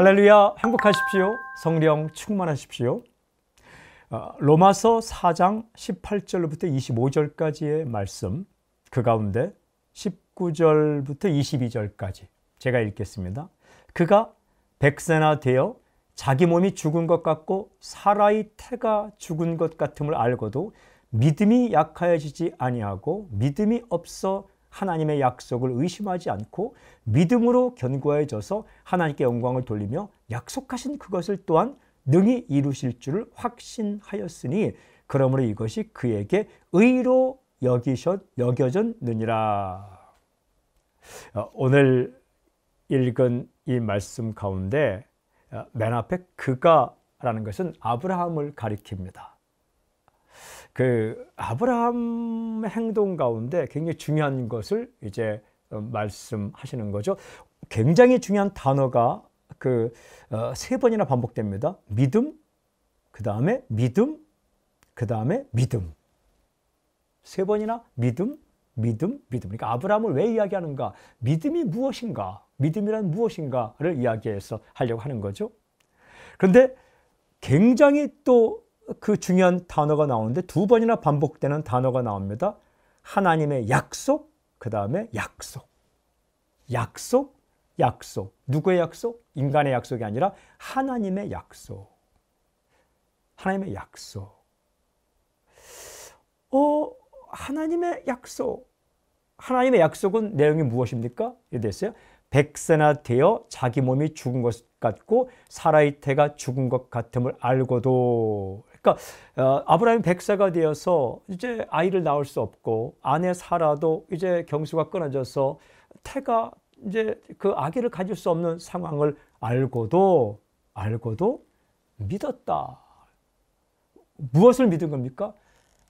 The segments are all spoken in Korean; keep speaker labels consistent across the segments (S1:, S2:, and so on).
S1: 할렐루야, 행복하십시오. 성령 충만하십시오. 로마서 4장 18절부터 25절까지의 말씀, 그 가운데 19절부터 22절까지 제가 읽겠습니다. 그가 백세나 되어 자기 몸이 죽은 것 같고 사라의 태가 죽은 것 같음을 알고도 믿음이 약하여지지 아니하고 믿음이 없어 하나님의 약속을 의심하지 않고 믿음으로 견고해져서 하나님께 영광을 돌리며 약속하신 그것을 또한 능히 이루실 줄을 확신하였으니 그러므로 이것이 그에게 의로 여겨졌느니라. 오늘 읽은 이 말씀 가운데 맨 앞에 그가라는 것은 아브라함을 가리킵니다. 그 아브라함의 행동 가운데 굉장히 중요한 것을 이제 말씀하시는 거죠. 굉장히 중요한 단어가 세 번이나 반복됩니다. 믿음, 그 다음에 믿음, 그 다음에 믿음. 세 번이나 믿음, 믿음, 믿음. 그러니까 아브라함을 왜 이야기하는가? 믿음이 무엇인가? 믿음이란 무엇인가를 이야기해서 하려고 하는 거죠. 그런데 굉장히 또 그 중요한 단어가 나오는데 두 번이나 반복되는 단어가 나옵니다. 하나님의 약속, 그 다음에 약속. 약속, 약속. 누구의 약속? 인간의 약속이 아니라 하나님의 약속. 하나님의 약속. 하나님의 약속. 하나님의 약속은 내용이 무엇입니까? 이렇게 됐어요. 백세나 되어 자기 몸이 죽은 것 같고 사라의 태가 죽은 것 같음을 알고도, 그러니까 아브라함이 100세가 되어서 이제 아이를 낳을 수 없고 아내 사라도 이제 경수가 끊어져서 태가 이제 그 아기를 가질 수 없는 상황을 알고도 믿었다. 무엇을 믿은 겁니까?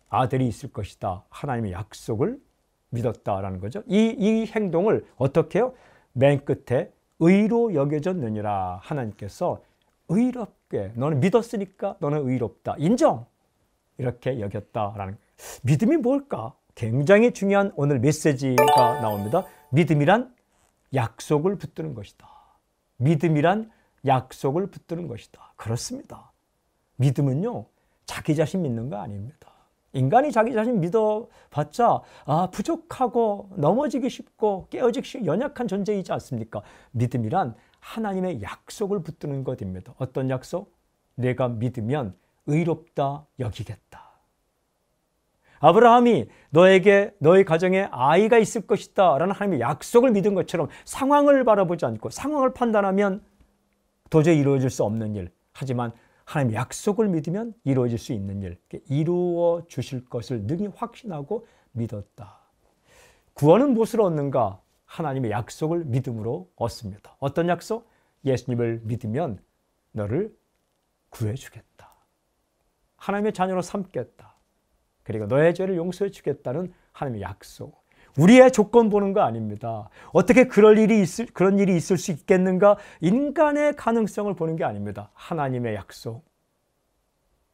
S1: 아들이 있을 것이다. 하나님의 약속을 믿었다라는 거죠. 이 행동을 어떻게 해요? 맨 끝에 의로 여겨졌느니라. 하나님께서 의롭게, 너는 믿었으니까 너는 의롭다. 인정! 이렇게 여겼다라는 거예요. 믿음이 뭘까? 굉장히 중요한 오늘 메시지가 나옵니다. 믿음이란 약속을 붙드는 것이다. 믿음이란 약속을 붙드는 것이다. 그렇습니다. 믿음은요, 자기 자신 믿는 거 아닙니다. 인간이 자기 자신 믿어봤자 부족하고 넘어지기 쉽고 깨어지기 쉽고 연약한 존재이지 않습니까? 믿음이란 하나님의 약속을 붙드는 것입니다. 어떤 약속? 내가 믿으면 의롭다 여기겠다. 아브라함이 너의 가정에 아이가 있을 것이다 라는 하나님의 약속을 믿은 것처럼 상황을 바라보지 않고 상황을 판단하면 도저히 이루어질 수 없는 일, 하지만 하나님의 약속을 믿으면 이루어질 수 있는 일, 이루어 주실 것을 능히 확신하고 믿었다. 구원은 무엇으로 얻는가? 하나님의 약속을 믿음으로 얻습니다. 어떤 약속? 예수님을 믿으면 너를 구해주겠다. 하나님의 자녀로 삼겠다. 그리고 너의 죄를 용서해 주겠다는 하나님의 약속. 우리의 조건 보는 거 아닙니다. 어떻게 그런 일이 있을 수 있겠는가? 인간의 가능성을 보는 게 아닙니다. 하나님의 약속.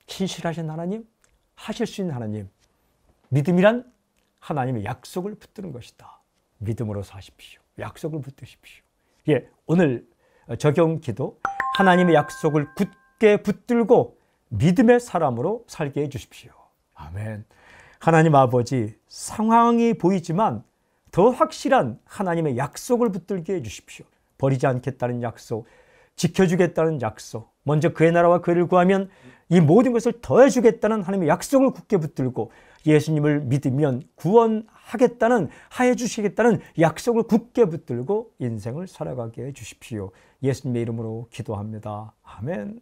S1: 신실하신 하나님, 하실 수 있는 하나님. 믿음이란 하나님의 약속을 붙드는 것이다. 믿음으로 사십시오. 약속을 붙드십시오. 오늘 적용 기도, 하나님의 약속을 굳게 붙들고 믿음의 사람으로 살게 해 주십시오. 아멘. 하나님 아버지, 상황이 보이지만 더 확실한 하나님의 약속을 붙들게 해주십시오. 버리지 않겠다는 약속, 지켜주겠다는 약속, 먼저 그의 나라와 그를 구하면 이 모든 것을 더해주겠다는 하나님의 약속을 굳게 붙들고 예수님을 믿으면 구원하겠다는, 하해 주시겠다는 약속을 굳게 붙들고 인생을 살아가게 해주십시오. 예수님의 이름으로 기도합니다. 아멘.